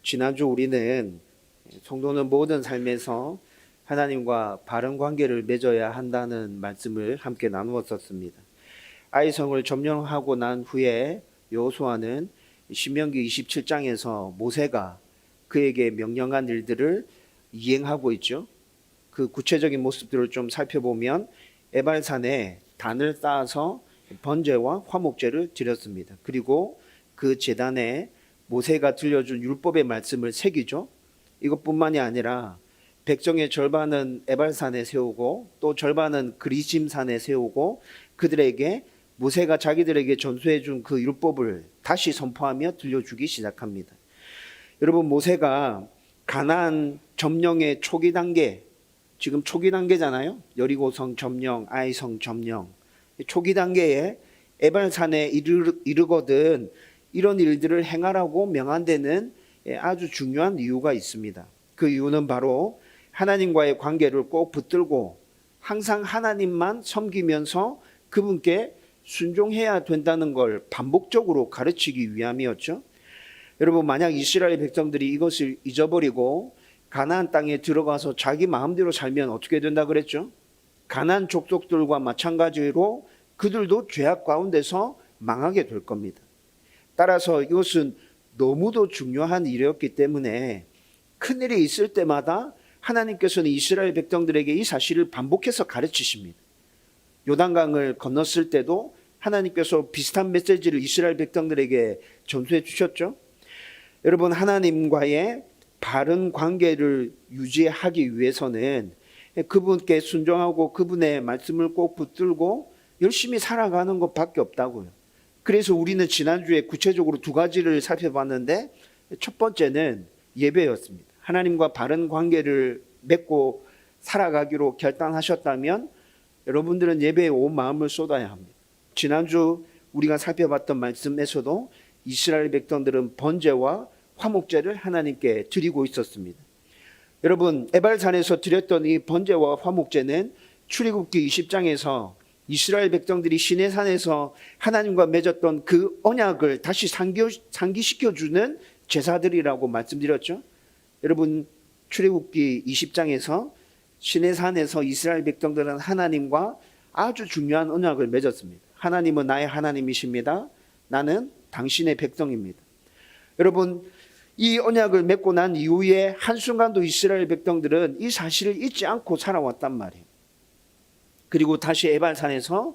지난주 우리는 성도는 모든 삶에서 하나님과 바른 관계를 맺어야 한다는 말씀을 함께 나누었었습니다. 아이성을 점령하고 난 후에 여호수아는 신명기 27장에서 모세가 그에게 명령한 일들을 이행하고 있죠. 그 구체적인 모습들을 좀 살펴보면 에발산에 단을 쌓아서 번제와 화목제를 드렸습니다. 그리고 그 제단에 모세가 들려준 율법의 말씀을 새기죠. 이것뿐만이 아니라 백성의 절반은 에발산에 세우고 또 절반은 그리심산에 세우고 그들에게 모세가 자기들에게 전수해 준 그 율법을 다시 선포하며 들려주기 시작합니다. 여러분, 모세가 가나안 점령의 초기 단계, 지금 초기 단계잖아요. 여리고성 점령, 아이성 점령. 초기 단계에 에발산에 이르거든 이런 일들을 행하라고 명한 데는 아주 중요한 이유가 있습니다. 그 이유는 바로 하나님과의 관계를 꼭 붙들고 항상 하나님만 섬기면서 그분께 순종해야 된다는 걸 반복적으로 가르치기 위함이었죠. 여러분, 만약 이스라엘 백성들이 이것을 잊어버리고 가나안 땅에 들어가서 자기 마음대로 살면 어떻게 된다 그랬죠? 가나안 족속들과 마찬가지로 그들도 죄악 가운데서 망하게 될 겁니다. 따라서 이것은 너무도 중요한 일이었기 때문에 큰일이 있을 때마다 하나님께서는 이스라엘 백성들에게 이 사실을 반복해서 가르치십니다. 요단강을 건넜을 때도 하나님께서 비슷한 메시지를 이스라엘 백성들에게 전수해 주셨죠. 여러분, 하나님과의 바른 관계를 유지하기 위해서는 그분께 순종하고 그분의 말씀을 꼭 붙들고 열심히 살아가는 것밖에 없다고요. 그래서 우리는 지난주에 구체적으로 두 가지를 살펴봤는데, 첫 번째는 예배였습니다. 하나님과 바른 관계를 맺고 살아가기로 결단하셨다면 여러분들은 예배에 온 마음을 쏟아야 합니다. 지난주 우리가 살펴봤던 말씀에서도 이스라엘 백성들은 번제와 화목제를 하나님께 드리고 있었습니다. 여러분, 에발산에서 드렸던 이 번제와 화목제는 출애굽기 20장에서 이스라엘 백성들이 시내산에서 하나님과 맺었던 그 언약을 다시 상기시켜주는 제사들이라고 말씀드렸죠. 여러분, 출애굽기 20장에서 시내산에서 이스라엘 백성들은 하나님과 아주 중요한 언약을 맺었습니다. 하나님은 나의 하나님이십니다. 나는 당신의 백성입니다. 여러분, 이 언약을 맺고 난 이후에 한순간도 이스라엘 백성들은 이 사실을 잊지 않고 살아왔단 말이에요. 그리고 다시 에발산에서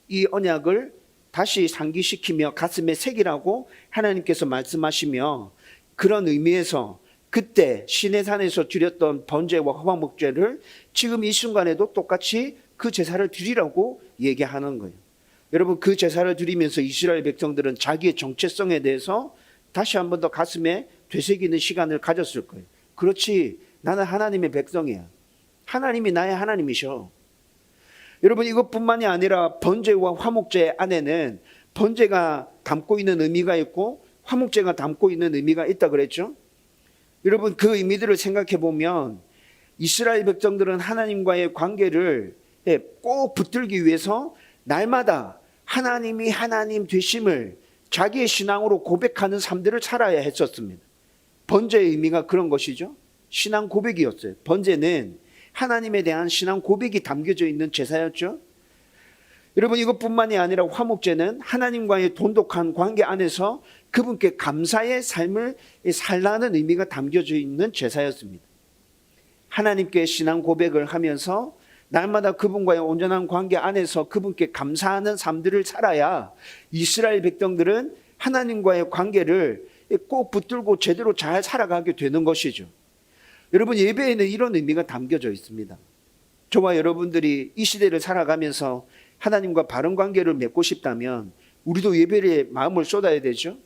이 언약을 다시 상기시키며 가슴에 새기라고 하나님께서 말씀하시며, 그런 의미에서 그때 시내산에서 드렸던 번제와 화목제를 지금 이 순간에도 똑같이 그 제사를 드리라고 얘기하는 거예요. 여러분, 그 제사를 드리면서 이스라엘 백성들은 자기의 정체성에 대해서 다시 한 번 더 가슴에 되새기는 시간을 가졌을 거예요. 그렇지, 나는 하나님의 백성이야. 하나님이 나의 하나님이셔. 여러분, 이것뿐만이 아니라 번제와 화목제 안에는 번제가 담고 있는 의미가 있고 화목제가 담고 있는 의미가 있다 그랬죠. 여러분, 그 의미들을 생각해 보면 이스라엘 백성들은 하나님과의 관계를 꼭 붙들기 위해서 날마다 하나님이 하나님 되심을 자기의 신앙으로 고백하는 삶들을 살아야 했었습니다. 번제의 의미가 그런 것이죠. 신앙 고백이었어요. 번제는 하나님에 대한 신앙 고백이 담겨져 있는 제사였죠. 여러분, 이것뿐만이 아니라 화목제는 하나님과의 돈독한 관계 안에서 그분께 감사의 삶을 살라는 의미가 담겨져 있는 제사였습니다. 하나님께 신앙 고백을 하면서 날마다 그분과의 온전한 관계 안에서 그분께 감사하는 삶들을 살아야 이스라엘 백성들은 하나님과의 관계를 꼭 붙들고 제대로 잘 살아가게 되는 것이죠. 여러분, 예배에는 이런 의미가 담겨져 있습니다. 저와 여러분들이 이 시대를 살아가면서 하나님과 바른 관계를 맺고 싶다면 우리도 예배에 마음을 쏟아야 되죠.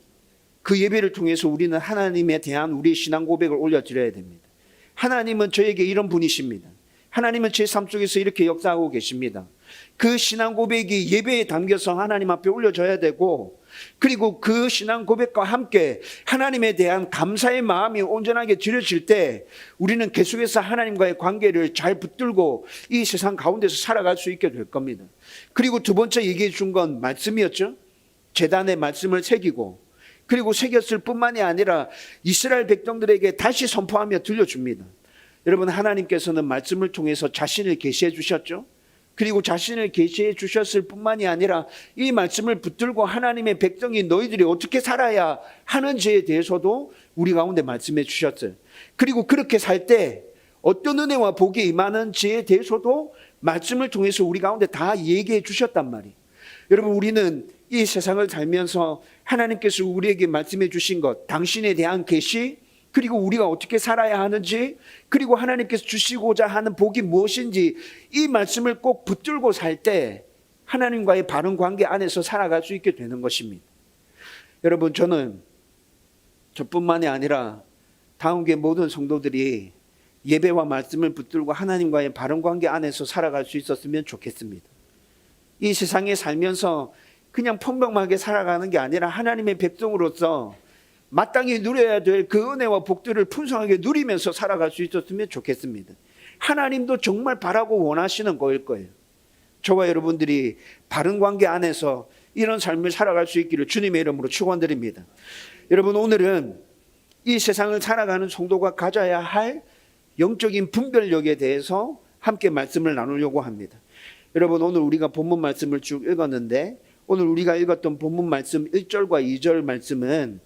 그 예배를 통해서 우리는 하나님에 대한 우리의 신앙 고백을 올려드려야 됩니다. 하나님은 저에게 이런 분이십니다. 하나님은 제 삶 속에서 이렇게 역사하고 계십니다. 그 신앙 고백이 예배에 담겨서 하나님 앞에 올려져야 되고, 그리고 그 신앙 고백과 함께 하나님에 대한 감사의 마음이 온전하게 드려질 때 우리는 계속해서 하나님과의 관계를 잘 붙들고 이 세상 가운데서 살아갈 수 있게 될 겁니다. 그리고 두 번째 얘기해 준 건 말씀이었죠. 제단에 말씀을 새기고 그리고 새겼을 뿐만이 아니라 이스라엘 백성들에게 다시 선포하며 들려줍니다. 여러분, 하나님께서는 말씀을 통해서 자신을 계시해 주셨죠. 그리고 자신을 계시해 주셨을 뿐만이 아니라 이 말씀을 붙들고 하나님의 백성이 너희들이 어떻게 살아야 하는지에 대해서도 우리 가운데 말씀해 주셨어요. 그리고 그렇게 살 때 어떤 은혜와 복이 임하는지에 대해서도 말씀을 통해서 우리 가운데 다 얘기해 주셨단 말이에요. 여러분, 우리는 이 세상을 살면서 하나님께서 우리에게 말씀해 주신 것, 당신에 대한 계시, 그리고 우리가 어떻게 살아야 하는지, 그리고 하나님께서 주시고자 하는 복이 무엇인지 이 말씀을 꼭 붙들고 살 때 하나님과의 바른 관계 안에서 살아갈 수 있게 되는 것입니다. 여러분, 저뿐만이 아니라 다음교회 모든 성도들이 예배와 말씀을 붙들고 하나님과의 바른 관계 안에서 살아갈 수 있었으면 좋겠습니다. 이 세상에 살면서 그냥 평범하게 살아가는 게 아니라 하나님의 백성으로서 마땅히 누려야 될 그 은혜와 복들을 풍성하게 누리면서 살아갈 수 있었으면 좋겠습니다. 하나님도 정말 바라고 원하시는 거일 거예요. 저와 여러분들이 바른 관계 안에서 이런 삶을 살아갈 수 있기를 주님의 이름으로 축원드립니다. 여러분, 오늘은 이 세상을 살아가는 성도가 가져야 할 영적인 분별력에 대해서 함께 말씀을 나누려고 합니다. 여러분, 오늘 우리가 본문 말씀을 쭉 읽었는데 오늘 우리가 읽었던 본문 말씀 1절과 2절 말씀은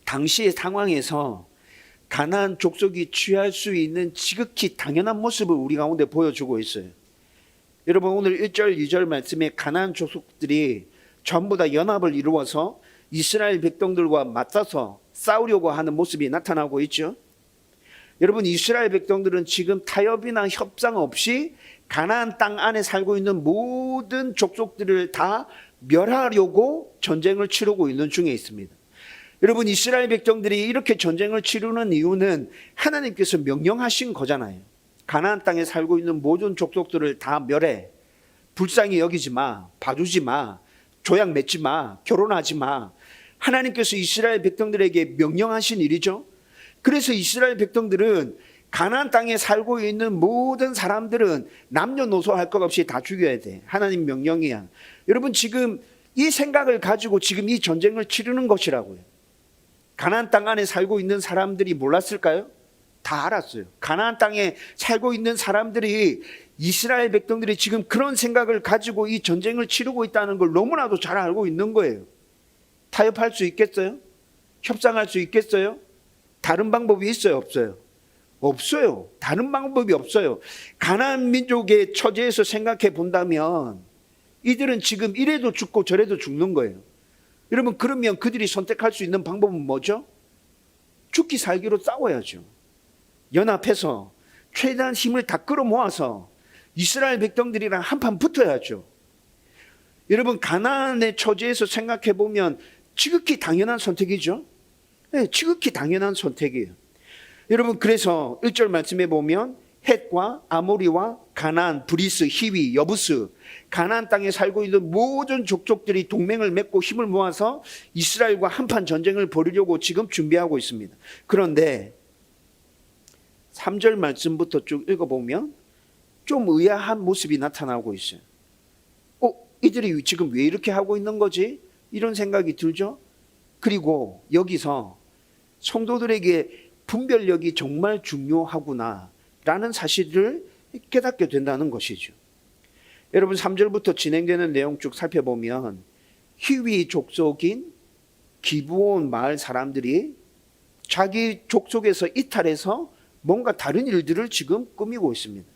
당시의 상황에서 가나안 족속이 취할 수 있는 지극히 당연한 모습을 우리 가운데 보여주고 있어요. 여러분, 오늘 1절, 2절 말씀에 가나안 족속들이 전부 다 연합을 이루어서 이스라엘 백성들과 맞서서 싸우려고 하는 모습이 나타나고 있죠. 여러분, 이스라엘 백성들은 지금 타협이나 협상 없이 가나안 땅 안에 살고 있는 모든 족속들을 다 멸하려고 전쟁을 치르고 있는 중에 있습니다. 여러분, 이스라엘 백성들이 이렇게 전쟁을 치르는 이유는 하나님께서 명령하신 거잖아요. 가나안 땅에 살고 있는 모든 족속들을 다 멸해. 불쌍히 여기지 마, 봐주지 마, 조약 맺지 마, 결혼하지 마. 하나님께서 이스라엘 백성들에게 명령하신 일이죠. 그래서 이스라엘 백성들은 가나안 땅에 살고 있는 모든 사람들은 남녀노소 할 것 없이 다 죽여야 돼. 하나님 명령이야. 여러분, 지금 이 생각을 가지고 지금 이 전쟁을 치르는 것이라고요. 가나안 땅 안에 살고 있는 사람들이 몰랐을까요? 다 알았어요. 가나안 땅에 살고 있는 사람들이 이스라엘 백성들이 지금 그런 생각을 가지고 이 전쟁을 치르고 있다는 걸 너무나도 잘 알고 있는 거예요. 타협할 수 있겠어요? 협상할 수 있겠어요? 다른 방법이 있어요? 없어요? 없어요. 다른 방법이 없어요. 가나안 민족의 처지에서 생각해 본다면 이들은 지금 이래도 죽고 저래도 죽는 거예요. 여러분, 그러면 그들이 선택할 수 있는 방법은 뭐죠? 죽기 살기로 싸워야죠. 연합해서 최대한 힘을 다 끌어모아서 이스라엘 백성들이랑 한판 붙어야죠. 여러분, 가나안의 처지에서 생각해 보면 지극히 당연한 선택이죠. 네, 지극히 당연한 선택이에요. 여러분, 그래서 1절 말씀에 보면 헷과 아모리와 가나안, 브리스, 히위, 여부스, 가나안 땅에 살고 있는 모든 족속들이 동맹을 맺고 힘을 모아서 이스라엘과 한판 전쟁을 벌이려고 지금 준비하고 있습니다. 그런데 3절 말씀부터 쭉 읽어보면 좀 의아한 모습이 나타나고 있어요. 이들이 지금 왜 이렇게 하고 있는 거지? 이런 생각이 들죠. 그리고 여기서 성도들에게 분별력이 정말 중요하구나 라는 사실을 깨닫게 된다는 것이죠. 여러분, 3절부터 진행되는 내용 쭉 살펴보면 히위 족속인 기브온 마을 사람들이 자기 족속에서 이탈해서 뭔가 다른 일들을 지금 꾸미고 있습니다.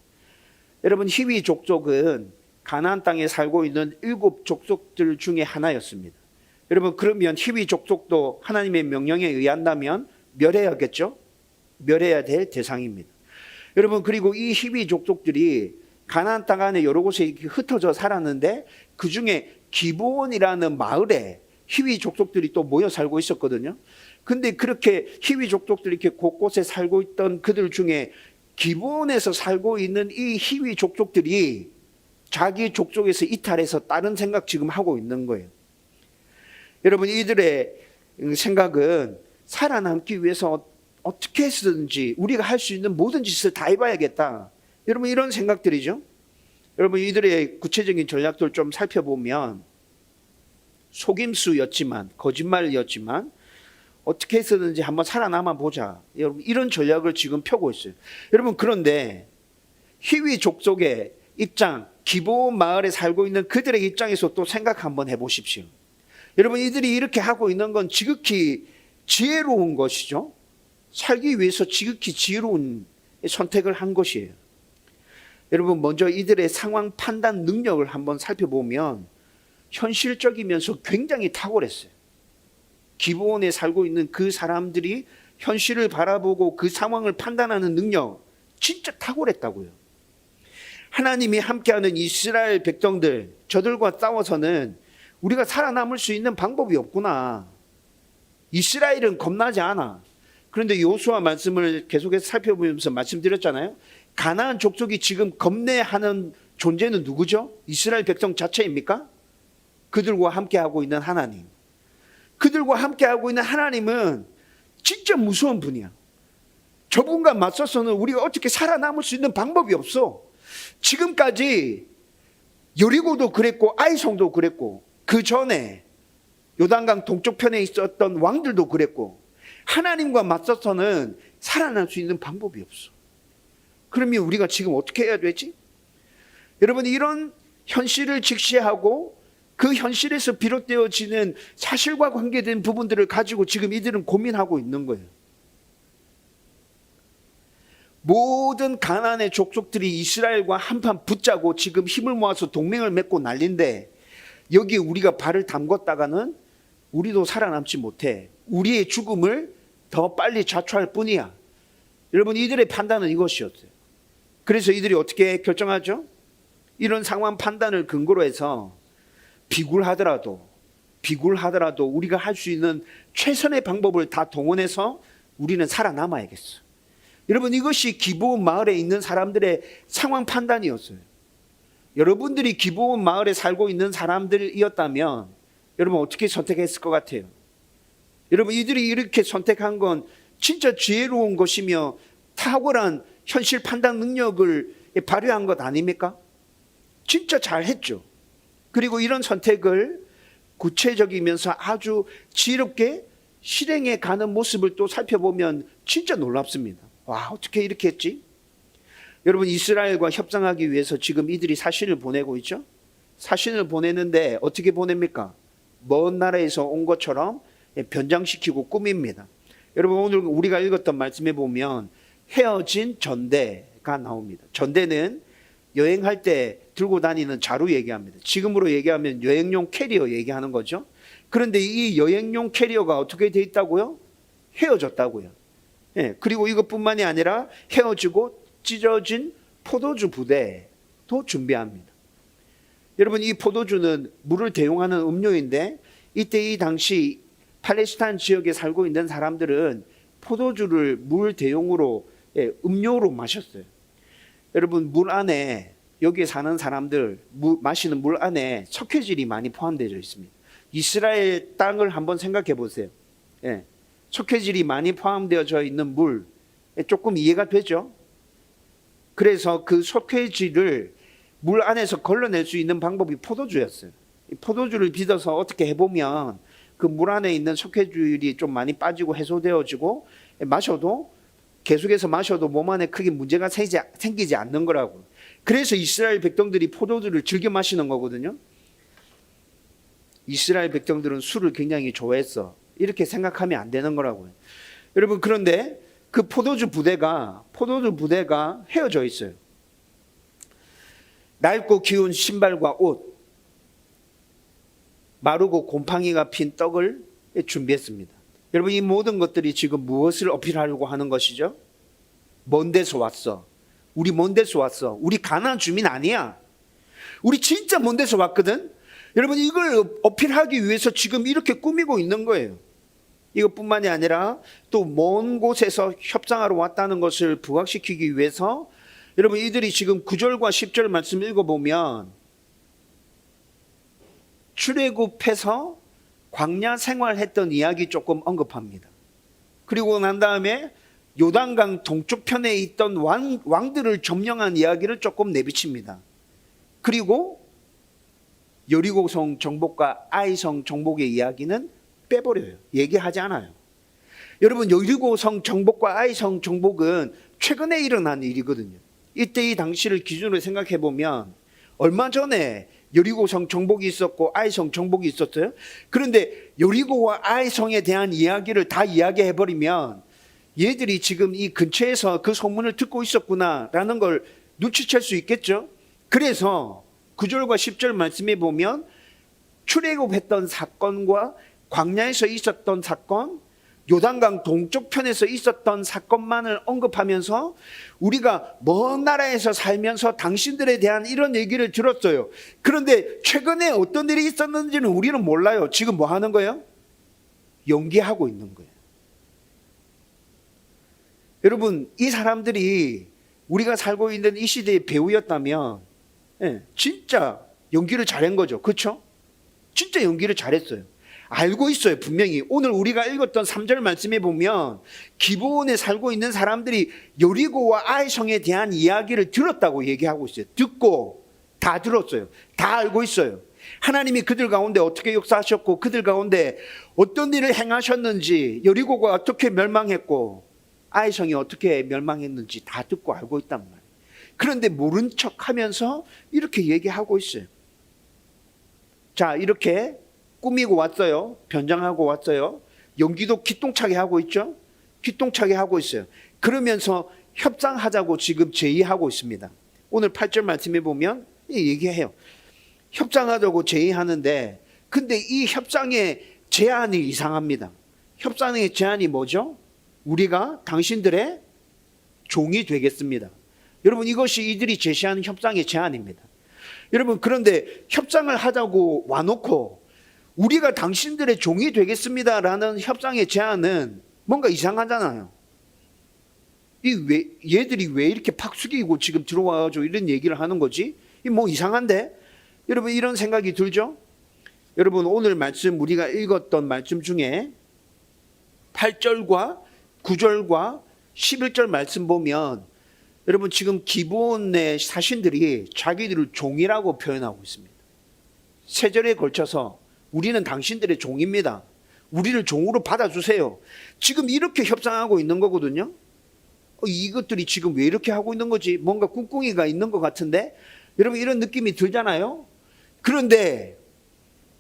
여러분, 히위 족속은 가나안 땅에 살고 있는 7 족속들 중에 하나였습니다. 여러분, 그러면 히위 족속도 하나님의 명령에 의한다면 멸해야겠죠? 멸해야 될 대상입니다. 여러분, 그리고 이 히위 족속들이 가나안 땅 안에 여러 곳에 흩어져 살았는데 그 중에 기브온이라는 마을에 히위 족속들이 또 모여 살고 있었거든요. 근데 그렇게 히위 족속들이 이렇게 곳곳에 살고 있던 그들 중에 기브온에서 살고 있는 이 히위 족속들이 자기 족속에서 이탈해서 다른 생각 지금 하고 있는 거예요. 여러분, 이들의 생각은 살아남기 위해서 어떻게 해서든지 우리가 할 수 있는 모든 짓을 다 해봐야겠다. 여러분, 이런 생각들이죠. 여러분, 이들의 구체적인 전략들을 좀 살펴보면 속임수였지만, 거짓말이었지만 어떻게 해서든지 한번 살아남아 보자. 여러분, 이런 전략을 지금 펴고 있어요. 여러분, 그런데 히위 족속의 입장, 기브온 마을에 살고 있는 그들의 입장에서 또 생각 한번 해보십시오. 여러분, 이들이 이렇게 하고 있는 건 지극히 지혜로운 것이죠. 살기 위해서 지극히 지혜로운 선택을 한 것이에요. 여러분, 먼저 이들의 상황 판단 능력을 한번 살펴보면 현실적이면서 굉장히 탁월했어요. 기브온에 살고 있는 그 사람들이 현실을 바라보고 그 상황을 판단하는 능력 진짜 탁월했다고요. 하나님이 함께하는 이스라엘 백성들, 저들과 싸워서는 우리가 살아남을 수 있는 방법이 없구나. 이스라엘은 겁나지 않아. 그런데 여호수아 말씀을 계속해서 살펴보면서 말씀드렸잖아요. 가나안 족속이 지금 겁내하는 존재는 누구죠? 이스라엘 백성 자체입니까? 그들과 함께하고 있는 하나님. 그들과 함께하고 있는 하나님은 진짜 무서운 분이야. 저분과 맞서서는 우리가 어떻게 살아남을 수 있는 방법이 없어. 지금까지 여리고도 그랬고 아이성도 그랬고 그 전에 요단강 동쪽 편에 있었던 왕들도 그랬고 하나님과 맞서서는 살아날 수 있는 방법이 없어. 그러면 우리가 지금 어떻게 해야 되지? 여러분, 이런 현실을 직시하고 그 현실에서 비롯되어지는 사실과 관계된 부분들을 가지고 지금 이들은 고민하고 있는 거예요. 모든 가나안의 족속들이 이스라엘과 한판 붙자고 지금 힘을 모아서 동맹을 맺고 난린데 여기 우리가 발을 담궜다가는 우리도 살아남지 못해. 우리의 죽음을 더 빨리 자초할 뿐이야. 여러분, 이들의 판단은 이것이었어요. 그래서 이들이 어떻게 결정하죠? 이런 상황 판단을 근거로 해서 비굴하더라도 우리가 할 수 있는 최선의 방법을 다 동원해서 우리는 살아남아야겠어. 여러분, 이것이 기브온 마을에 있는 사람들의 상황 판단이었어요. 여러분들이 기브온 마을에 살고 있는 사람들이었다면 여러분 어떻게 선택했을 것 같아요? 여러분, 이들이 이렇게 선택한 건 진짜 지혜로운 것이며 탁월한 현실 판단 능력을 발휘한 것 아닙니까? 진짜 잘했죠. 그리고 이런 선택을 구체적이면서 아주 지혜롭게 실행해 가는 모습을 또 살펴보면 진짜 놀랍습니다. 와, 어떻게 이렇게 했지? 여러분, 이스라엘과 협상하기 위해서 지금 이들이 사신을 보내고 있죠? 사신을 보내는데 어떻게 보냅니까? 먼 나라에서 온 것처럼 변장시키고 꾸밉니다. 여러분, 오늘 우리가 읽었던 말씀에 보면 헤어진 전대가 나옵니다. 전대는 여행할 때 들고 다니는 자루 얘기합니다. 지금으로 얘기하면 여행용 캐리어 얘기하는 거죠. 그런데 이 여행용 캐리어가 어떻게 돼 있다고요? 헤어졌다고요. 예, 그리고 이것뿐만이 아니라 헤어지고 찢어진 포도주 부대도 준비합니다. 여러분, 이 포도주는 물을 대용하는 음료인데 이때 이 당시 팔레스타인 지역에 살고 있는 사람들은 포도주를 물 대용으로 음료로 마셨어요. 여러분, 물 안에 여기에 사는 사람들 마시는 물 안에 석회질이 많이 포함되어 있습니다. 이스라엘 땅을 한번 생각해 보세요. 예, 석회질이 많이 포함되어져 있는 물 조금 이해가 되죠? 그래서 그 석회질을 물 안에서 걸러낼 수 있는 방법이 포도주였어요. 포도주를 빚어서 어떻게 해보면 그 물 안에 있는 석회질이 좀 많이 빠지고 해소되어지고 마셔도 계속해서 마셔도 몸 안에 크게 문제가 생기지 않는 거라고. 그래서 이스라엘 백성들이 포도주를 즐겨 마시는 거거든요. 이스라엘 백성들은 술을 굉장히 좋아했어. 이렇게 생각하면 안 되는 거라고요. 여러분, 그런데 그 포도주 부대가 헤어져 있어요. 낡고 기운 신발과 옷, 마르고 곰팡이가 핀 떡을 준비했습니다. 여러분, 이 모든 것들이 지금 무엇을 어필하려고 하는 것이죠? 먼 데서 왔어. 우리 먼 데서 왔어. 우리 가나안 주민 아니야. 우리 진짜 먼 데서 왔거든. 여러분, 이걸 어필하기 위해서 지금 이렇게 꾸미고 있는 거예요. 이것뿐만이 아니라 또 먼 곳에서 협상하러 왔다는 것을 부각시키기 위해서 여러분, 이들이 지금 9절과 10절 말씀 읽어보면 출애굽해서 광야 생활했던 이야기 조금 언급합니다. 그리고 난 다음에 요단강 동쪽 편에 있던 왕들을 점령한 이야기를 조금 내비칩니다. 그리고 여리고성 정복과 아이성 정복의 이야기는 빼버려요. 얘기하지 않아요. 여러분, 여리고성 정복과 아이성 정복은 최근에 일어난 일이거든요. 이때 이 당시를 기준으로 생각해 보면 얼마 전에 여리고성 정복이 있었고 아이성 정복이 있었어요. 그런데 여리고와 아이성에 대한 이야기를 다 이야기해 버리면 얘들이 지금 이 근처에서 그 소문을 듣고 있었구나라는 걸 눈치챌 수 있겠죠. 그래서 9절과 10절 말씀에 보면 출애굽했던 사건과 광야에서 있었던 사건, 요단강 동쪽 편에서 있었던 사건만을 언급하면서 우리가 먼 나라에서 살면서 당신들에 대한 이런 얘기를 들었어요. 그런데 최근에 어떤 일이 있었는지는 우리는 몰라요. 지금 뭐 하는 거예요? 연기하고 있는 거예요. 여러분, 이 사람들이 우리가 살고 있는 이 시대의 배우였다면 진짜 연기를 잘한 거죠. 그렇죠? 진짜 연기를 잘했어요. 알고 있어요. 분명히 오늘 우리가 읽었던 3절 말씀에 보면 기브온에 살고 있는 사람들이 여리고와 아이성에 대한 이야기를 들었다고 얘기하고 있어요. 듣고 다 들었어요. 다 알고 있어요. 하나님이 그들 가운데 어떻게 역사하셨고 그들 가운데 어떤 일을 행하셨는지, 여리고가 어떻게 멸망했고 아이성이 어떻게 멸망했는지 다 듣고 알고 있단 말이에요. 그런데 모른 척하면서 이렇게 얘기하고 있어요. 자, 이렇게 꾸미고 왔어요. 변장하고 왔어요. 연기도 기똥차게 하고 있죠. 기똥차게 하고 있어요. 그러면서 협상하자고 지금 제의하고 있습니다. 오늘 8절 말씀에 보면 얘기해요. 협상하자고 제의하는데 근데 이 협상의 제안이 이상합니다. 협상의 제안이 뭐죠? 우리가 당신들의 종이 되겠습니다. 여러분, 이것이 이들이 제시하는 협상의 제안입니다. 여러분, 그런데 협상을 하자고 와놓고 우리가 당신들의 종이 되겠습니다라는 협상의 제안은 뭔가 이상하잖아요. 얘들이 왜 이렇게 팍 숙이고 지금 들어와가지고 이런 얘기를 하는 거지? 이 뭐 이상한데? 여러분, 이런 생각이 들죠? 여러분, 오늘 말씀 우리가 읽었던 말씀 중에 8절과 9절과 11절 말씀 보면 여러분, 지금 기브온의 사신들이 자기들을 종이라고 표현하고 있습니다. 3절에 걸쳐서 우리는 당신들의 종입니다. 우리를 종으로 받아주세요. 지금 이렇게 협상하고 있는 거거든요. 이것들이 지금 왜 이렇게 하고 있는 거지? 뭔가 꿍꿍이가 있는 것 같은데? 여러분, 이런 느낌이 들잖아요. 그런데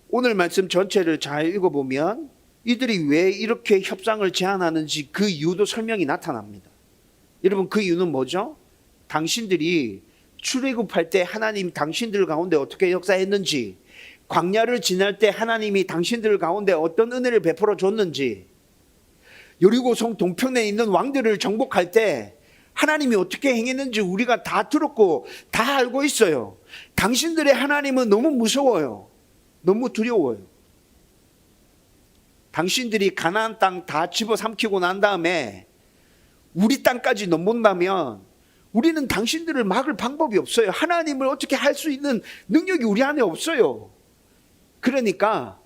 오늘 말씀 전체를 잘 읽어보면 이들이 왜 이렇게 협상을 제안하는지 그 이유도 설명이 나타납니다. 여러분, 그 이유는 뭐죠? 당신들이 출애굽할 때 하나님 당신들 가운데 어떻게 역사했는지, 광야를 지날 때 하나님이 당신들 가운데 어떤 은혜를 베풀어 줬는지, 여리고성 동편에 있는 왕들을 정복할 때 하나님이 어떻게 행했는지 우리가 다 들었고 다 알고 있어요. 당신들의 하나님은 너무 무서워요. 너무 두려워요. 당신들이 가나안 땅 다 집어삼키고 난 다음에 우리 땅까지 넘본다면 우리는 당신들을 막을 방법이 없어요. 하나님을 어떻게 할 수 있는 능력이 우리 안에 없어요. 그러니까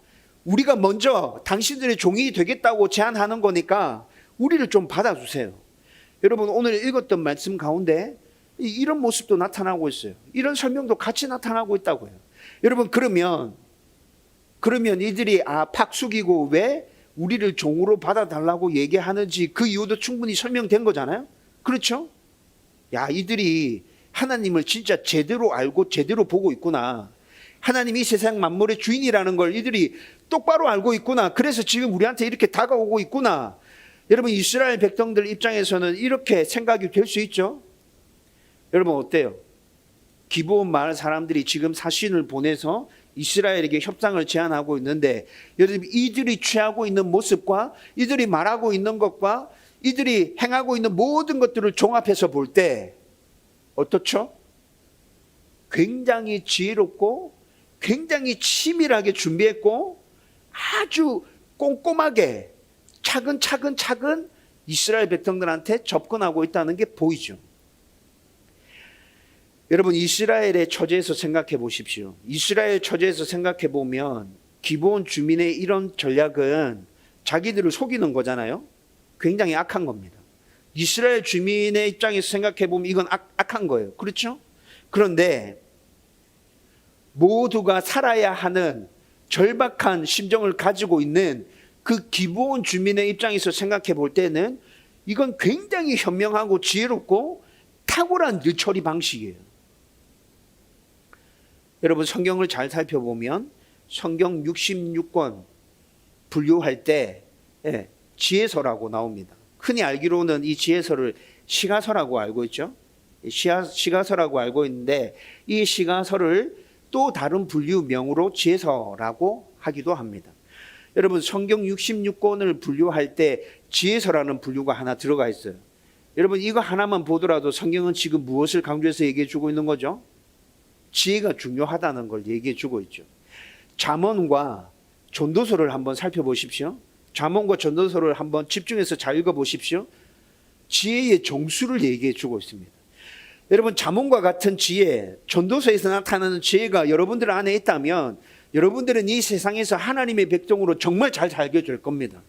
우리가 먼저 당신들의 종이 되겠다고 제안하는 거니까 우리를 좀 받아주세요. 여러분, 오늘 읽었던 말씀 가운데 이런 모습도 나타나고 있어요. 이런 설명도 같이 나타나고 있다고요. 여러분, 그러면 이들이 팍 숙이고 왜 우리를 종으로 받아달라고 얘기하는지 그 이유도 충분히 설명된 거잖아요. 그렇죠? 야, 이들이 하나님을 진짜 제대로 알고 제대로 보고 있구나. 하나님이 세상 만물의 주인이라는 걸 이들이 똑바로 알고 있구나. 그래서 지금 우리한테 이렇게 다가오고 있구나. 여러분, 이스라엘 백성들 입장에서는 이렇게 생각이 될 수 있죠. 여러분, 어때요? 기브온 마을 사람들이 지금 사신을 보내서 이스라엘에게 협상을 제안하고 있는데 여러분, 이들이 취하고 있는 모습과 이들이 말하고 있는 것과 이들이 행하고 있는 모든 것들을 종합해서 볼 때 어떻죠? 굉장히 지혜롭고 굉장히 치밀하게 준비했고 아주 꼼꼼하게 차근차근 이스라엘 백성들한테 접근하고 있다는 게 보이죠. 여러분, 이스라엘의 처지에서 생각해 보십시오. 이스라엘 처지에서 생각해 보면 기브온 주민의 이런 전략은 자기들을 속이는 거잖아요. 굉장히 악한 겁니다. 이스라엘 주민의 입장에서 생각해 보면 이건 악한 거예요. 그렇죠? 그런데 모두가 살아야 하는 절박한 심정을 가지고 있는 그 기브온 주민의 입장에서 생각해 볼 때는 이건 굉장히 현명하고 지혜롭고 탁월한 일 처리 방식이에요. 여러분, 성경을 잘 살펴보면 성경 66권 분류할 때 지혜서라고 나옵니다. 흔히 알기로는 이 지혜서를 시가서라고 알고 있죠. 시가서라고 알고 있는데 이 시가서를 또 다른 분류명으로 지혜서라고 하기도 합니다. 여러분, 성경 66권을 분류할 때 지혜서라는 분류가 하나 들어가 있어요. 여러분, 이거 하나만 보더라도 성경은 지금 무엇을 강조해서 얘기해 주고 있는 거죠? 지혜가 중요하다는 걸 얘기해 주고 있죠. 잠언과 전도서를 한번 살펴보십시오. 잠언과 전도서를 한번 집중해서 잘 읽어보십시오. 지혜의 정수를 얘기해 주고 있습니다. 여러분, 잠언과 같은 지혜, 전도서에서 나타나는 지혜가 여러분들 안에 있다면 여러분들은 이 세상에서 하나님의 백성으로 정말 잘 살게 될 겁니다.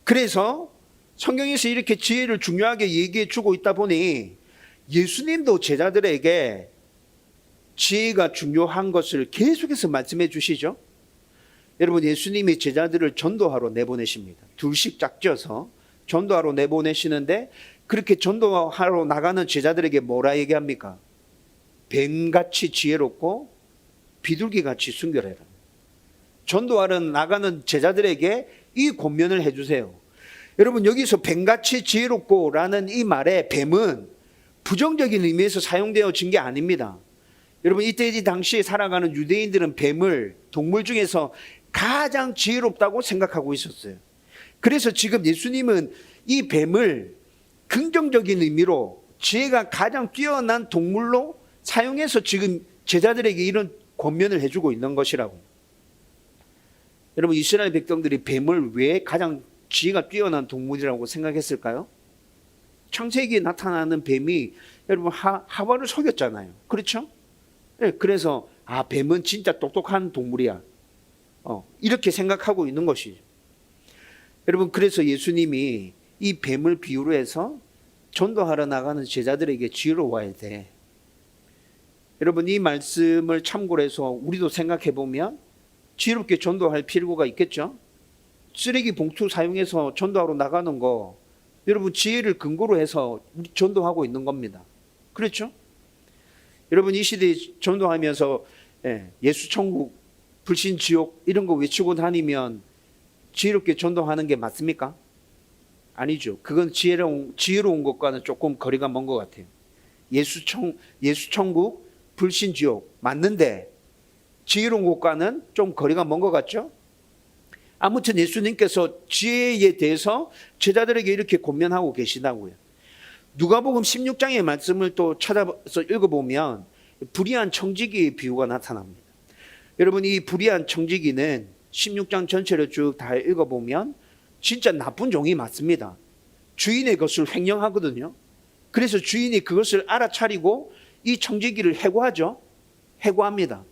그래서 성경에서 이렇게 지혜를 중요하게 얘기해 주고 있다 보니 예수님도 제자들에게 지혜가 중요한 것을 계속해서 말씀해 주시죠. 여러분, 예수님이 제자들을 전도하러 내보내십니다. 둘씩 짝지어서 전도하러 내보내시는데 그렇게 전도하러 나가는 제자들에게 뭐라 얘기합니까? 뱀같이 지혜롭고 비둘기같이 순결해라. 전도하러 나가는 제자들에게 이 권면을 해주세요. 여러분, 여기서 뱀같이 지혜롭고 라는 이 말에 뱀은 부정적인 의미에서 사용되어진 게 아닙니다. 여러분, 이때 이 당시에 살아가는 유대인들은 뱀을 동물 중에서 가장 지혜롭다고 생각하고 있었어요. 그래서 지금 예수님은 이 뱀을 긍정적인 의미로 지혜가 가장 뛰어난 동물로 사용해서 지금 제자들에게 이런 권면을 해주고 있는 것이라고. 여러분, 이스라엘 백성들이 뱀을 왜 가장 지혜가 뛰어난 동물이라고 생각했을까요? 창세기에 나타나는 뱀이 여러분 하와를 속였잖아요. 그렇죠? 네, 그래서 뱀은 진짜 똑똑한 동물이야. 이렇게 생각하고 있는 것이죠. 여러분, 그래서 예수님이 이 뱀을 비유로 해서 전도하러 나가는 제자들에게 지혜로워야 돼. 여러분, 이 말씀을 참고로 해서 우리도 생각해 보면 지혜롭게 전도할 필요가 있겠죠. 쓰레기 봉투 사용해서 전도하러 나가는 거 여러분 지혜를 근거로 해서 우리 전도하고 있는 겁니다. 그렇죠? 여러분, 이 시대에 전도하면서 예수 천국, 불신 지옥 이런 거 외치고 다니면 지혜롭게 전도하는 게 맞습니까? 아니죠. 그건 지혜로운 것과는 조금 거리가 먼 것 같아요. 예수 천국, 불신 지옥 맞는데 지혜로운 것과는 좀 거리가 먼 것 같죠? 아무튼 예수님께서 지혜에 대해서 제자들에게 이렇게 권면하고 계시다고요. 누가복음 16장의 말씀을 또 찾아서 읽어보면 불의한 청지기의 비유가 나타납니다. 여러분, 이 불의한 청지기는 16장 전체를 쭉 다 읽어보면 진짜 나쁜 종이 맞습니다. 주인의 것을 횡령하거든요. 그래서 주인이 그것을 알아차리고 이 청지기를 해고하죠. 해고합니다.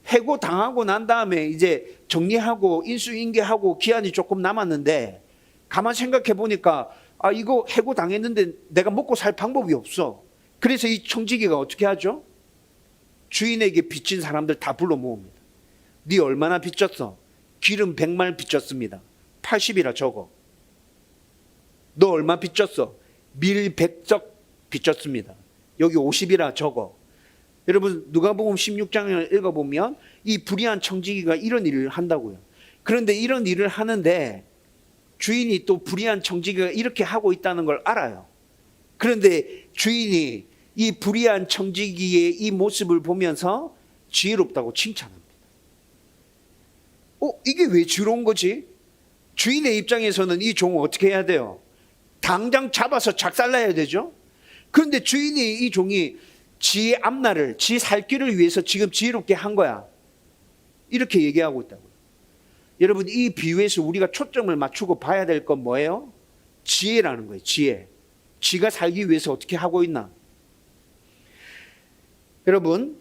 해고당하고 난 다음에 이제 정리하고 인수인계하고 기한이 조금 남았는데 가만 생각해 보니까 이거 해고당했는데 내가 먹고 살 방법이 없어. 그래서 이 청지기가 어떻게 하죠? 주인에게 빚진 사람들 다 불러 모읍니다. 네 얼마나 빚졌어? 기름 100말 빚졌습니다. 80이라 적어. 너 얼마 빚졌어? 밀 100적 빚졌습니다. 여기 50이라 적어. 여러분, 누가복음 16장을 읽어보면 이 불의한 청지기가 이런 일을 한다고요. 그런데 이런 일을 하는데 주인이 또 불의한 청지기가 이렇게 하고 있다는 걸 알아요. 그런데 주인이 이 불의한 청지기의 이 모습을 보면서 지혜롭다고 칭찬합니다. 이게 왜 지혜로운 거지? 주인의 입장에서는 이 종을 어떻게 해야 돼요? 당장 잡아서 작살내야 되죠? 그런데 주인이 이 종이 지 앞날을, 지 살 길을 위해서 지금 지혜롭게 한 거야. 이렇게 얘기하고 있다고요. 여러분, 이 비유에서 우리가 초점을 맞추고 봐야 될 건 뭐예요? 지혜라는 거예요. 지혜. 지가 살기 위해서 어떻게 하고 있나? 여러분,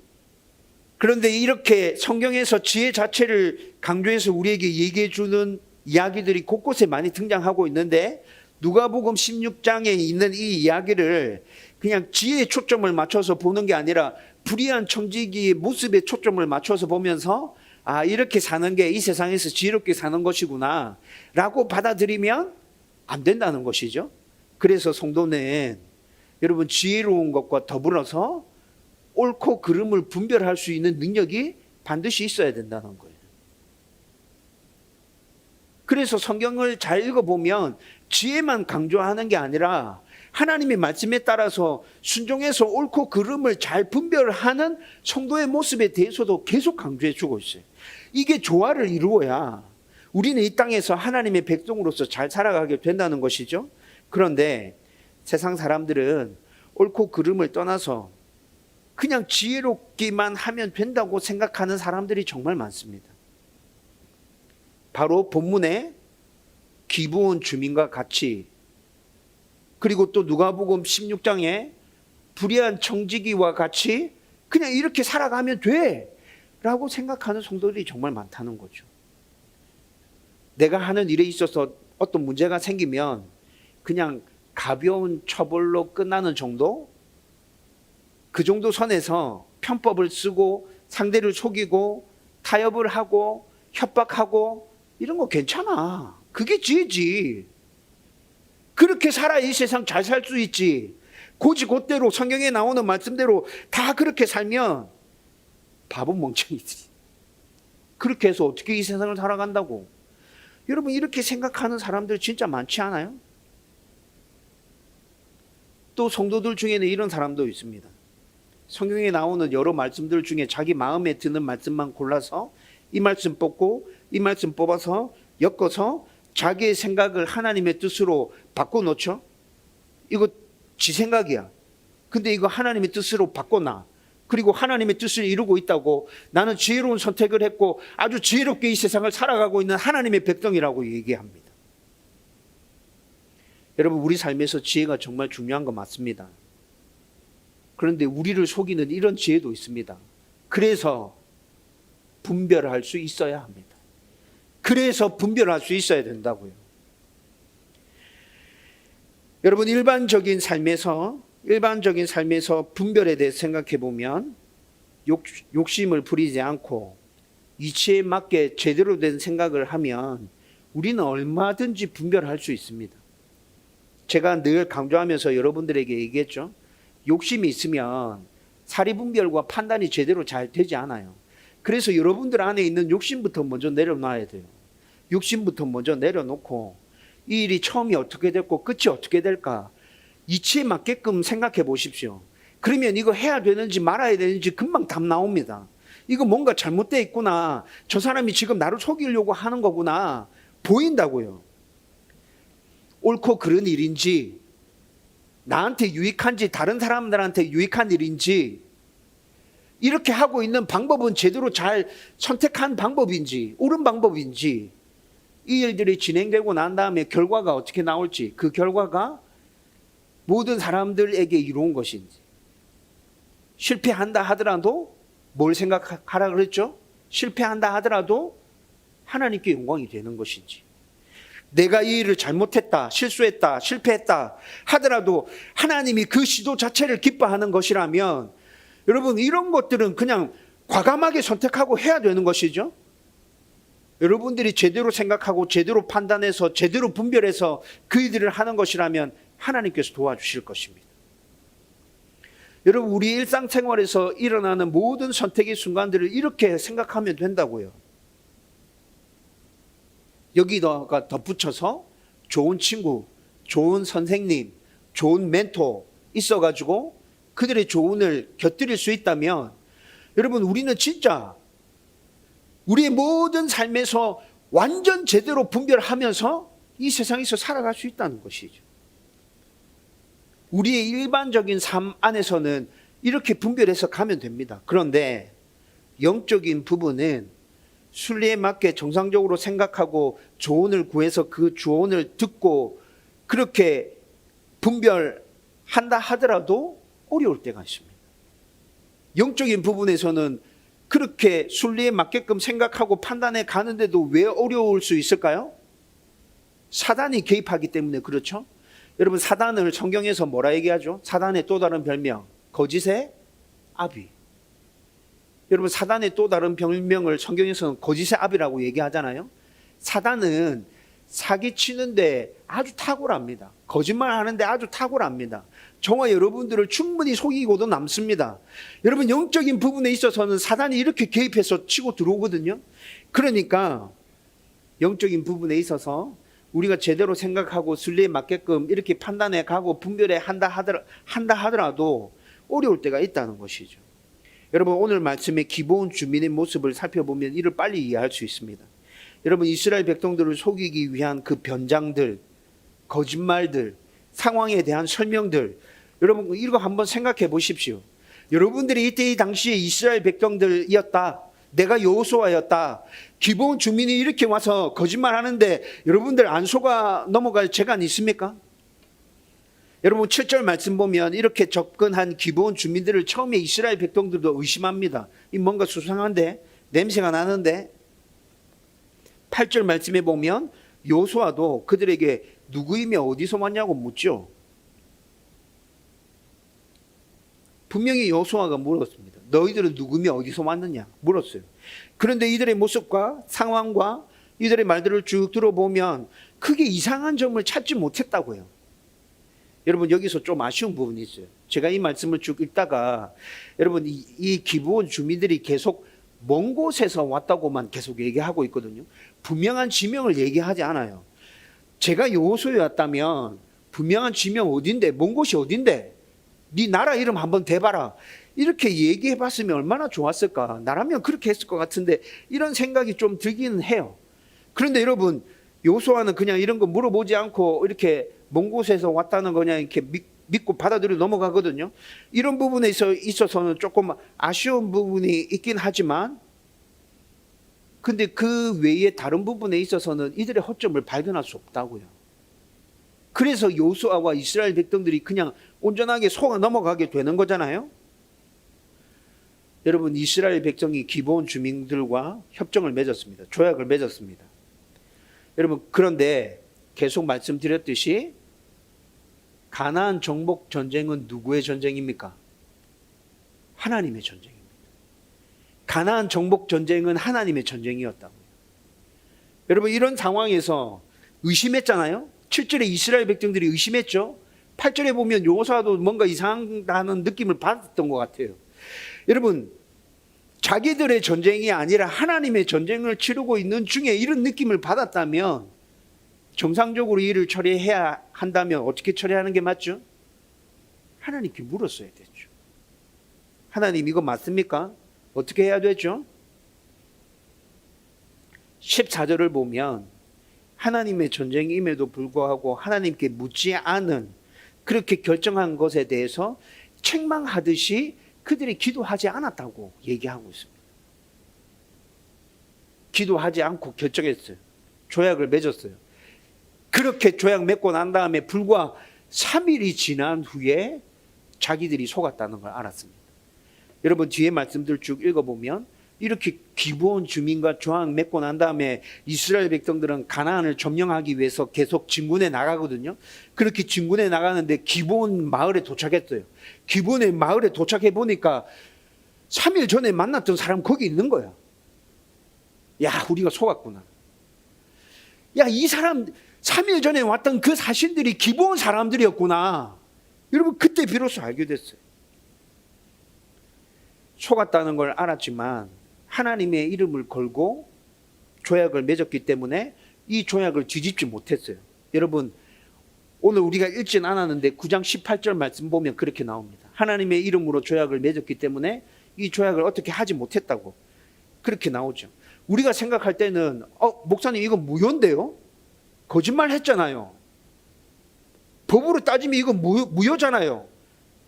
그런데 이렇게 성경에서 지혜 자체를 강조해서 우리에게 얘기해 주는 이야기들이 곳곳에 많이 등장하고 있는데 누가복음 16장에 있는 이 이야기를 그냥 지혜에 초점을 맞춰서 보는 게 아니라 불의한 청지기의 모습에 초점을 맞춰서 보면서 아, 이렇게 사는 게 이 세상에서 지혜롭게 사는 것이구나 라고 받아들이면 안 된다는 것이죠. 그래서 성도는 여러분 지혜로운 것과 더불어서 옳고 그름을 분별할 수 있는 능력이 반드시 있어야 된다는 거예요. 그래서 성경을 잘 읽어보면 지혜만 강조하는 게 아니라 하나님의 말씀에 따라서 순종해서 옳고 그름을 잘 분별하는 성도의 모습에 대해서도 계속 강조해 주고 있어요. 이게 조화를 이루어야 우리는 이 땅에서 하나님의 백성으로서 잘 살아가게 된다는 것이죠. 그런데 세상 사람들은 옳고 그름을 떠나서 그냥 지혜롭기만 하면 된다고 생각하는 사람들이 정말 많습니다. 바로 본문에 기브온 주민과 같이, 그리고 또 누가복음 16장에 불의한 청지기와 같이 그냥 이렇게 살아가면 돼 라고 생각하는 성도들이 정말 많다는 거죠. 내가 하는 일에 있어서 어떤 문제가 생기면 그냥 가벼운 처벌로 끝나는 정도? 그 정도 선에서 편법을 쓰고 상대를 속이고 타협을 하고 협박하고 이런 거 괜찮아. 그게 지혜지. 그렇게 살아야 이 세상 잘 살 수 있지. 곧대로 성경에 나오는 말씀대로 다 그렇게 살면 바본 멍청이지. 그렇게 해서 어떻게 이 세상을 살아간다고. 여러분 이렇게 생각하는 사람들 진짜 많지 않아요? 또 성도들 중에는 이런 사람도 있습니다. 성경에 나오는 여러 말씀들 중에 자기 마음에 드는 말씀만 골라서 이 말씀 뽑고 이 말씀 뽑아서 엮어서 자기의 생각을 하나님의 뜻으로 바꿔놓죠. 이거 지 생각이야. 근데 이거 하나님의 뜻으로 바꿔놔. 그리고 하나님의 뜻을 이루고 있다고 나는 지혜로운 선택을 했고 아주 지혜롭게 이 세상을 살아가고 있는 하나님의 백성이라고 얘기합니다. 여러분 우리 삶에서 지혜가 정말 중요한 거 맞습니다. 그런데 우리를 속이는 이런 지혜도 있습니다. 그래서 분별할 수 있어야 합니다. 그래서 분별할 수 있어야 된다고요. 여러분 일반적인 삶에서 분별에 대해 생각해 보면 욕심을 부리지 않고 이치에 맞게 제대로 된 생각을 하면 우리는 얼마든지 분별할 수 있습니다. 제가 늘 강조하면서 여러분들에게 얘기했죠. 욕심이 있으면 사리분별과 판단이 제대로 잘 되지 않아요. 그래서 여러분들 안에 있는 욕심부터 먼저 내려놔야 돼요. 욕심부터 먼저 내려놓고 이 일이 처음이 어떻게 됐고 끝이 어떻게 될까 이치에 맞게끔 생각해 보십시오. 그러면 이거 해야 되는지 말아야 되는지 금방 답 나옵니다. 이거 뭔가 잘못되어 있구나. 저 사람이 지금 나를 속이려고 하는 거구나. 보인다고요. 옳고 그른 일인지 나한테 유익한지 다른 사람들한테 유익한 일인지 이렇게 하고 있는 방법은 제대로 잘 선택한 방법인지 옳은 방법인지 이 일들이 진행되고 난 다음에 결과가 어떻게 나올지 그 결과가 모든 사람들에게 이로운 것인지 실패한다 하더라도 뭘 생각하라 그랬죠? 실패한다 하더라도 하나님께 영광이 되는 것인지 내가 이 일을 잘못했다, 실수했다, 실패했다 하더라도 하나님이 그 시도 자체를 기뻐하는 것이라면 여러분 이런 것들은 그냥 과감하게 선택하고 해야 되는 것이죠. 여러분들이 제대로 생각하고 제대로 판단해서 제대로 분별해서 그 일들을 하는 것이라면 하나님께서 도와주실 것입니다. 여러분 우리 일상생활에서 일어나는 모든 선택의 순간들을 이렇게 생각하면 된다고요. 여기다가 덧붙여서 좋은 친구, 좋은 선생님, 좋은 멘토 있어가지고 그들의 조언을 곁들일 수 있다면 여러분 우리는 진짜 우리의 모든 삶에서 완전 제대로 분별하면서 이 세상에서 살아갈 수 있다는 것이죠. 우리의 일반적인 삶 안에서는 이렇게 분별해서 가면 됩니다. 그런데 영적인 부분은 순리에 맞게 정상적으로 생각하고 조언을 구해서 그 조언을 듣고 그렇게 분별한다 하더라도 어려울 때가 있습니다. 영적인 부분에서는 그렇게 순리에 맞게끔 생각하고 판단해 가는데도 왜 어려울 수 있을까요? 사단이 개입하기 때문에 그렇죠. 여러분, 사단을 성경에서 뭐라 얘기하죠? 사단의 또 다른 별명, 거짓의 아비. 여러분, 사단의 또 다른 별명을 성경에서는 거짓의 아비라고 얘기하잖아요. 사단은 사기치는데 아주 탁월합니다. 거짓말하는데 아주 탁월합니다. 저와 여러분들을 충분히 속이고도 남습니다. 여러분, 영적인 부분에 있어서는 사단이 이렇게 개입해서 치고 들어오거든요. 그러니까 영적인 부분에 있어서 우리가 제대로 생각하고 순리에 맞게끔 이렇게 판단해 가고 분별해 한다 하더라도 어려울 때가 있다는 것이죠. 여러분, 오늘 말씀의 기본 주민의 모습을 살펴보면 이를 빨리 이해할 수 있습니다. 여러분, 이스라엘 백성들을 속이기 위한 그 변장들, 거짓말들, 상황에 대한 설명들, 여러분 이거 한번 생각해 보십시오. 여러분들이 이때 이 당시에 이스라엘 백성들이었다, 내가 여호수아였다, 기본 주민이 이렇게 와서 거짓말하는데 여러분들 안 속아 넘어갈 재간 있습니까? 여러분 7절 말씀 보면 이렇게 접근한 기본 주민들을 처음에 이스라엘 백성들도 의심합니다. 이 뭔가 수상한데, 냄새가 나는데. 8절 말씀에 보면 여호수아도 그들에게 누구이며 어디서 왔냐고 묻죠. 분명히 여호수아가 물었습니다. 너희들은 누구며 어디서 왔느냐 물었어요. 그런데 이들의 모습과 상황과 이들의 말들을 쭉 들어보면 크게 이상한 점을 찾지 못했다고요. 여러분, 여기서 좀 아쉬운 부분이 있어요. 제가 이 말씀을 쭉 읽다가 여러분, 이 기브온 주민들이 계속 먼 곳에서 왔다고만 계속 얘기하고 있거든요. 분명한 지명을 얘기하지 않아요. 제가 여호수아였다면 분명한 지명 어딘데, 먼 곳이 어딘데, 네 나라 이름 한번 대봐라, 이렇게 얘기해 봤으면 얼마나 좋았을까. 나라면 그렇게 했을 것 같은데 이런 생각이 좀 들기는 해요. 그런데 여러분, 여호수아는 그냥 이런 거 물어보지 않고 이렇게 먼 곳에서 왔다는 거냐 이렇게 믿고 받아들여 넘어가거든요. 이런 부분에 있어서는 조금 아쉬운 부분이 있긴 하지만, 근데 그 외에 다른 부분에 있어서는 이들의 허점을 발견할 수 없다고요. 그래서 여호수아와 이스라엘 백성들이 그냥 온전하게 속아 넘어가게 되는 거잖아요. 여러분, 이스라엘 백성이 기브온 주민들과 협정을 맺었습니다. 조약을 맺었습니다. 여러분, 그런데 계속 말씀드렸듯이 가나안 정복 전쟁은 누구의 전쟁입니까? 하나님의 전쟁입니다. 가나안 정복 전쟁은 하나님의 전쟁이었다고요. 여러분, 이런 상황에서 의심했잖아요. 7절에 이스라엘 백성들이 의심했죠. 8절에 보면 여호수아도 뭔가 이상하다는 느낌을 받았던 것 같아요. 여러분, 자기들의 전쟁이 아니라 하나님의 전쟁을 치르고 있는 중에 이런 느낌을 받았다면 정상적으로 일을 처리해야 한다면 어떻게 처리하는 게 맞죠? 하나님께 물었어야 됐죠. 하나님, 이거 맞습니까? 어떻게 해야 되죠? 14절을 보면 하나님의 전쟁임에도 불구하고 하나님께 묻지 않은, 그렇게 결정한 것에 대해서 책망하듯이 그들이 기도하지 않았다고 얘기하고 있습니다. 기도하지 않고 결정했어요. 조약을 맺었어요. 그렇게 조약 맺고 난 다음에 불과 3일이 지난 후에 자기들이 속았다는 걸 알았습니다. 여러분, 뒤에 말씀들 쭉 읽어보면 이렇게 기브온 주민과 조약 맺고 난 다음에 이스라엘 백성들은 가나안을 점령하기 위해서 계속 진군에 나가거든요. 그렇게 진군에 나가는데 기브온 마을에 도착했어요. 기브온의 마을에 도착해 보니까 3일 전에 만났던 사람 거기 있는 거야. 야, 우리가 속았구나. 야, 이 사람 3일 전에 왔던 그 사신들이 기브온 사람들이었구나. 여러분, 그때 비로소 알게 됐어요. 속았다는 걸 알았지만 하나님의 이름을 걸고 조약을 맺었기 때문에 이 조약을 뒤집지 못했어요. 여러분, 오늘 우리가 읽진 않았는데 9장 18절 말씀 보면 그렇게 나옵니다. 하나님의 이름으로 조약을 맺었기 때문에 이 조약을 어떻게 하지 못했다고 그렇게 나오죠. 우리가 생각할 때는 목사님 이거 무효인데요? 거짓말 했잖아요. 법으로 따지면 이거 무효잖아요.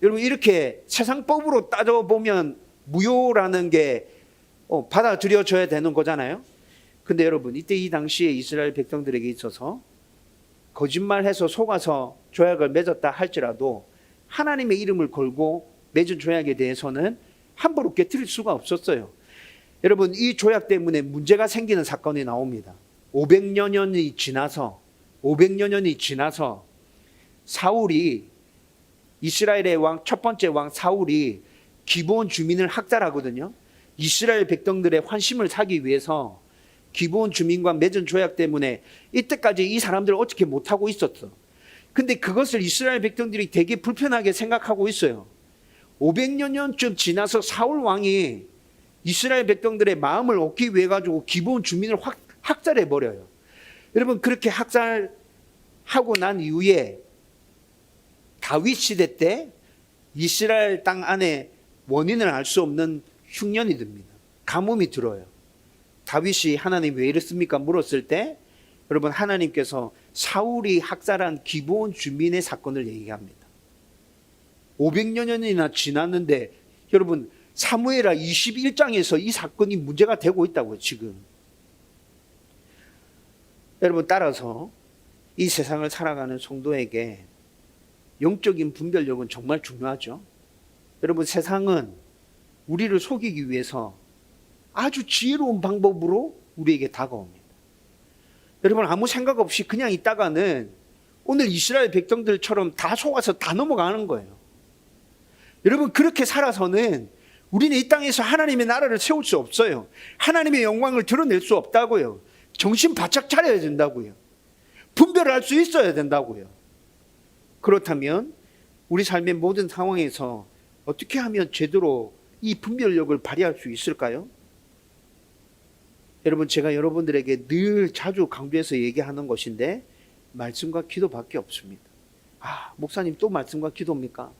여러분, 이렇게 세상법으로 따져보면 무효라는 게 받아들여져야 되는 거잖아요. 근데 여러분, 이때 이 당시에 이스라엘 백성들에게 있어서 거짓말해서 속아서 조약을 맺었다 할지라도 하나님의 이름을 걸고 맺은 조약에 대해서는 함부로 깨트릴 수가 없었어요. 여러분, 이 조약 때문에 문제가 생기는 사건이 나옵니다. 500여 년이 지나서 사울이 이스라엘의 왕 첫 번째 왕 사울이 기브온 주민을 학살하거든요. 이스라엘 백성들의 환심을 사기 위해서 기브온 주민과 맺은 조약 때문에 이때까지 이 사람들을 어떻게 못하고 있었어. 근데 그것을 이스라엘 백성들이 되게 불편하게 생각하고 있어요. 500여 년쯤 지나서 사울 왕이 이스라엘 백성들의 마음을 얻기 위해 가지고 기브온 주민을 학살해 버려요. 여러분, 그렇게 학살하고 난 이후에 다윗 시대 때 이스라엘 땅 안에 원인을 알 수 없는 흉년이 듭니다. 가뭄이 들어요. 다윗이 하나님 왜 이랬습니까? 물었을 때 여러분, 하나님께서 사울이 학살한 기브온 주민의 사건을 얘기합니다. 500여 년이나 지났는데 여러분, 사무엘하 21장에서 이 사건이 문제가 되고 있다고요, 지금. 여러분, 따라서 이 세상을 살아가는 성도에게 영적인 분별력은 정말 중요하죠. 여러분, 세상은 우리를 속이기 위해서 아주 지혜로운 방법으로 우리에게 다가옵니다. 여러분, 아무 생각 없이 그냥 있다가는 오늘 이스라엘 백성들처럼 다 속아서 다 넘어가는 거예요. 여러분, 그렇게 살아서는 우리는 이 땅에서 하나님의 나라를 세울 수 없어요. 하나님의 영광을 드러낼 수 없다고요. 정신 바짝 차려야 된다고요. 분별을 할 수 있어야 된다고요. 그렇다면 우리 삶의 모든 상황에서 어떻게 하면 제대로 이 분별력을 발휘할 수 있을까요? 여러분, 제가 여러분들에게 늘 자주 강조해서 얘기하는 것인데 말씀과 기도밖에 없습니다. 목사님 또 말씀과 기도입니까?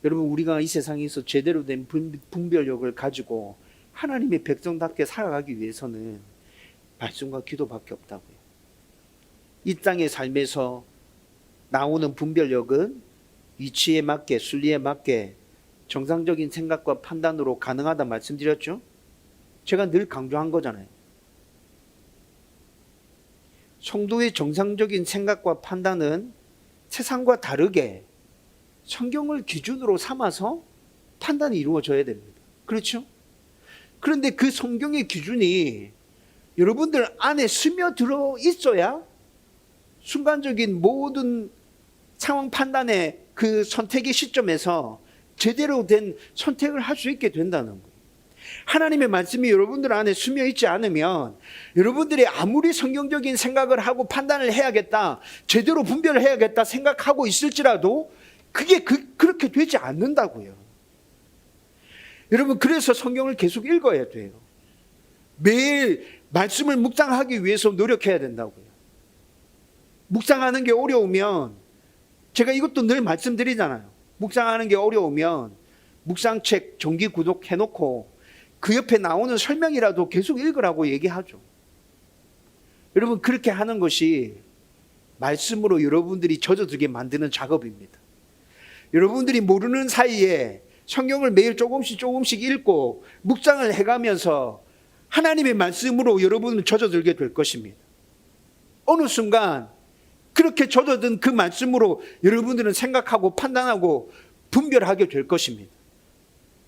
여러분, 우리가 이 세상에서 제대로 된 분별력을 가지고 하나님의 백성답게 살아가기 위해서는 말씀과 기도밖에 없다고요. 이 땅의 삶에서 나오는 분별력은 이치에 맞게, 순리에 맞게 정상적인 생각과 판단으로 가능하다 말씀드렸죠? 제가 늘 강조한 거잖아요. 성도의 정상적인 생각과 판단은 세상과 다르게 성경을 기준으로 삼아서 판단이 이루어져야 됩니다. 그렇죠? 그런데 그 성경의 기준이 여러분들 안에 스며들어 있어야 순간적인 모든 상황 판단의 그 선택의 시점에서 제대로 된 선택을 할 수 있게 된다는 거예요. 하나님의 말씀이 여러분들 안에 스며 있지 않으면 여러분들이 아무리 성경적인 생각을 하고 판단을 해야겠다, 제대로 분별을 해야겠다 생각하고 있을지라도 그게 그렇게 되지 않는다고요. 여러분, 그래서 성경을 계속 읽어야 돼요. 매일 말씀을 묵상하기 위해서 노력해야 된다고요. 묵상하는 게 어려우면, 제가 이것도 늘 말씀드리잖아요. 묵상하는 게 어려우면 묵상책 정기 구독해놓고 그 옆에 나오는 설명이라도 계속 읽으라고 얘기하죠. 여러분, 그렇게 하는 것이 말씀으로 여러분들이 젖어들게 만드는 작업입니다. 여러분들이 모르는 사이에 성경을 매일 조금씩 읽고 묵상을 해가면서 하나님의 말씀으로 여러분은 젖어들게 될 것입니다. 어느 순간 그렇게 젖어든 그 말씀으로 여러분들은 생각하고 판단하고 분별하게 될 것입니다.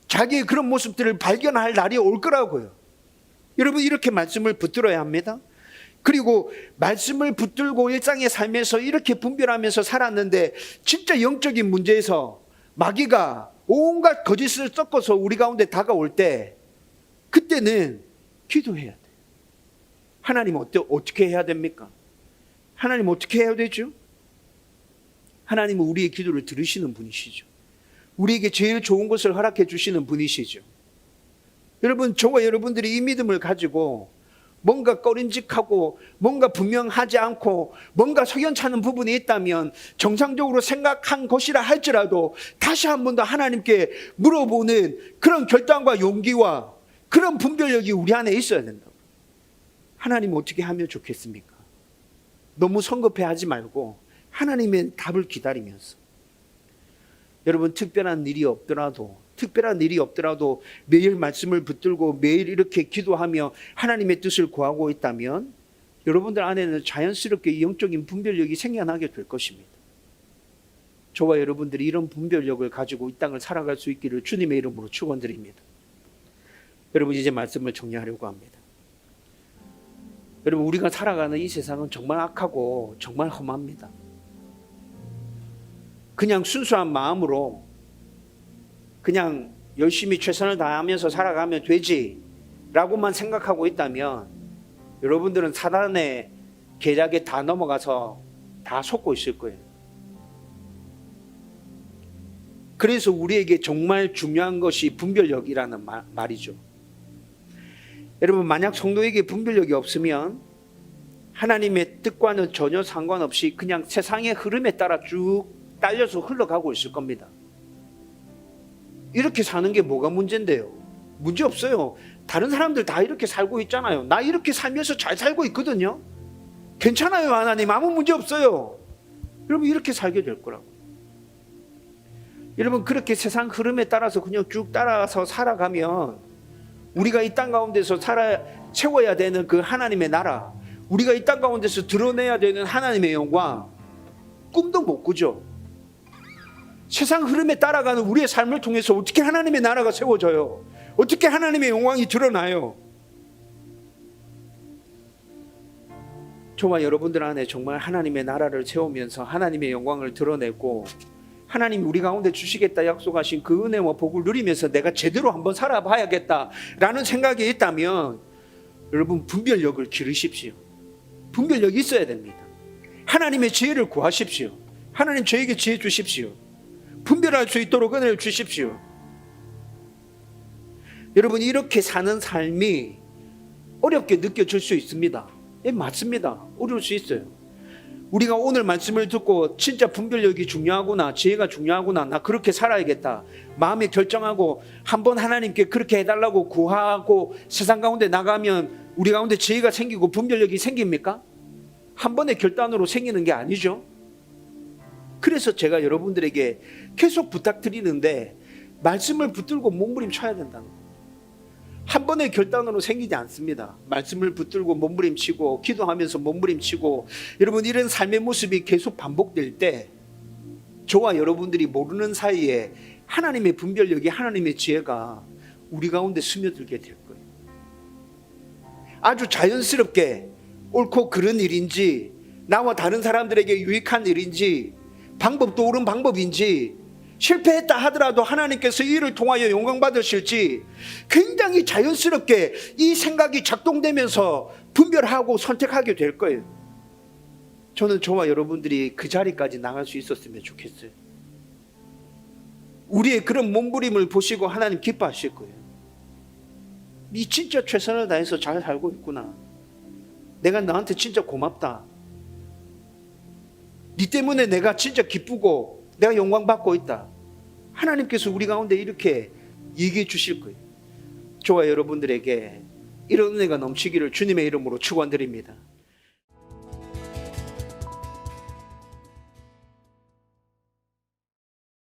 자기의 그런 모습들을 발견할 날이 올 거라고요. 여러분, 이렇게 말씀을 붙들어야 합니다. 그리고 말씀을 붙들고 일상의 삶에서 이렇게 분별하면서 살았는데 진짜 영적인 문제에서 마귀가 온갖 거짓을 섞어서 우리 가운데 다가올 때 그때는 기도해야 돼요. 하나님 어떻게 해야 됩니까? 하나님 어떻게 해야 되죠? 하나님은 우리의 기도를 들으시는 분이시죠. 우리에게 제일 좋은 것을 허락해 주시는 분이시죠. 여러분, 저와 여러분들이 이 믿음을 가지고 뭔가 꺼림직하고 뭔가 분명하지 않고 뭔가 석연찮은 부분이 있다면 정상적으로 생각한 것이라 할지라도 다시 한 번 더 하나님께 물어보는 그런 결단과 용기와 그런 분별력이 우리 안에 있어야 된다고. 하나님 어떻게 하면 좋겠습니까? 너무 성급해하지 말고 하나님의 답을 기다리면서, 여러분, 특별한 일이 없더라도 매일 말씀을 붙들고 매일 이렇게 기도하며 하나님의 뜻을 구하고 있다면 여러분들 안에는 자연스럽게 영적인 분별력이 생겨나게 될 것입니다. 저와 여러분들이 이런 분별력을 가지고 이 땅을 살아갈 수 있기를 주님의 이름으로 축원드립니다. 여러분, 이제 말씀을 정리하려고 합니다. 여러분, 우리가 살아가는 이 세상은 정말 악하고 정말 험합니다. 그냥 순수한 마음으로 그냥 열심히 최선을 다하면서 살아가면 되지라고만 생각하고 있다면 여러분들은 사단의 계략에 다 넘어가서 다 속고 있을 거예요. 그래서 우리에게 정말 중요한 것이 분별력이라는 말이죠. 여러분, 만약 성도에게 분별력이 없으면 하나님의 뜻과는 전혀 상관없이 그냥 세상의 흐름에 따라 쭉 딸려서 흘러가고 있을 겁니다. 이렇게 사는 게 뭐가 문제인데요? 문제 없어요. 다른 사람들 다 이렇게 살고 있잖아요. 나 이렇게 살면서 잘 살고 있거든요. 괜찮아요, 하나님. 아무 문제 없어요. 여러분, 이렇게 살게 될 거라고. 여러분, 그렇게 세상 흐름에 따라서 그냥 쭉 따라서 살아가면 우리가 이 땅 가운데서 채워야 되는 그 하나님의 나라, 우리가 이 땅 가운데서 드러내야 되는 하나님의 영광, 꿈도 못 꾸죠. 세상 흐름에 따라가는 우리의 삶을 통해서 어떻게 하나님의 나라가 세워져요? 어떻게 하나님의 영광이 드러나요? 저와 여러분들 안에 정말 하나님의 나라를 세우면서 하나님의 영광을 드러내고 하나님이 우리 가운데 주시겠다 약속하신 그 은혜와 복을 누리면서 내가 제대로 한번 살아봐야겠다라는 생각이 있다면 여러분, 분별력을 기르십시오. 분별력이 있어야 됩니다. 하나님의 지혜를 구하십시오. 하나님, 저에게 지혜 주십시오. 분별할 수 있도록 은혜를 주십시오. 여러분, 이렇게 사는 삶이 어렵게 느껴질 수 있습니다. 예, 맞습니다. 어려울 수 있어요. 우리가 오늘 말씀을 듣고 진짜 분별력이 중요하구나, 지혜가 중요하구나, 나 그렇게 살아야겠다 마음에 결정하고 한번 하나님께 그렇게 해달라고 구하고 세상 가운데 나가면 우리 가운데 지혜가 생기고 분별력이 생깁니까? 한 번의 결단으로 생기는 게 아니죠. 그래서 제가 여러분들에게 계속 부탁드리는데 말씀을 붙들고 몸부림쳐야 된다는 거예요. 한 번의 결단으로 생기지 않습니다. 말씀을 붙들고 몸부림치고 기도하면서 몸부림치고, 여러분, 이런 삶의 모습이 계속 반복될 때 저와 여러분들이 모르는 사이에 하나님의 분별력이, 하나님의 지혜가 우리 가운데 스며들게 될 거예요. 아주 자연스럽게 옳고 그른 일인지, 나와 다른 사람들에게 유익한 일인지, 방법도 옳은 방법인지, 실패했다 하더라도 하나님께서 이 일을 통하여 영광 받으실지 굉장히 자연스럽게 이 생각이 작동되면서 분별하고 선택하게 될 거예요. 저는 저와 여러분들이 그 자리까지 나갈 수 있었으면 좋겠어요. 우리의 그런 몸부림을 보시고 하나님 기뻐하실 거예요. 니 진짜 최선을 다해서 잘 살고 있구나. 내가 너한테 진짜 고맙다. 니 때문에 내가 진짜 기쁘고 내가 영광 받고 있다. 하나님께서 우리 가운데 이렇게 얘기해 주실 거예요. 저와 여러분들에게 이런 은혜가 넘치기를 주님의 이름으로 축원드립니다.